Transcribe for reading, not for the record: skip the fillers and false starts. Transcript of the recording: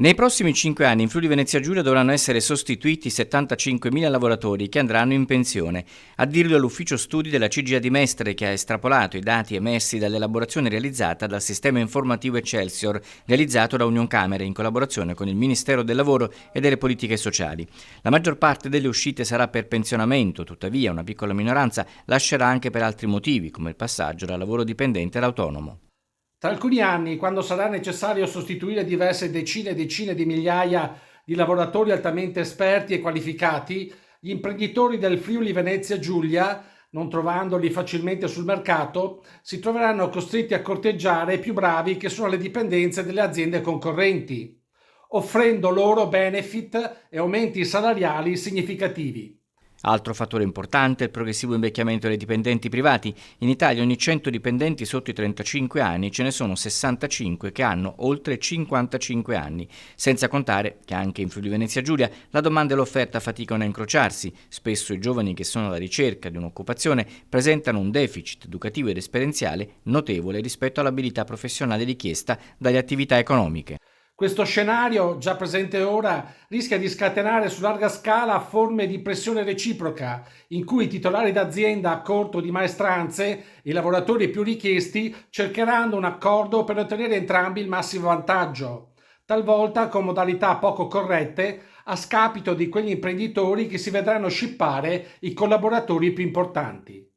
Nei prossimi 5 anni in Friuli Venezia Giulia dovranno essere sostituiti 75.000 lavoratori che andranno in pensione. A dirlo è l'ufficio studi della CGIA di Mestre, che ha estrapolato i dati emessi dall'elaborazione realizzata dal sistema informativo Excelsior, realizzato da Unioncamere in collaborazione con il Ministero del Lavoro e delle Politiche Sociali. La maggior parte delle uscite sarà per pensionamento, tuttavia una piccola minoranza lascerà anche per altri motivi, come il passaggio dal lavoro dipendente all'autonomo. Tra alcuni anni, quando sarà necessario sostituire diverse decine e decine di migliaia di lavoratori altamente esperti e qualificati, gli imprenditori del Friuli Venezia Giulia, non trovandoli facilmente sul mercato, si troveranno costretti a corteggiare i più bravi che sono le dipendenze delle aziende concorrenti, offrendo loro benefit e aumenti salariali significativi. Altro fattore importante è il progressivo invecchiamento dei dipendenti privati. In Italia ogni 100 dipendenti sotto i 35 anni ce ne sono 65 che hanno oltre 55 anni, senza contare che anche in Friuli Venezia Giulia la domanda e l'offerta faticano a incrociarsi. Spesso i giovani che sono alla ricerca di un'occupazione presentano un deficit educativo ed esperienziale notevole rispetto all'abilità professionale richiesta dalle attività economiche. Questo scenario, già presente ora, rischia di scatenare su larga scala forme di pressione reciproca, in cui i titolari d'azienda a corto di maestranze e i lavoratori più richiesti cercheranno un accordo per ottenere entrambi il massimo vantaggio, talvolta con modalità poco corrette a scapito di quegli imprenditori che si vedranno scippare i collaboratori più importanti.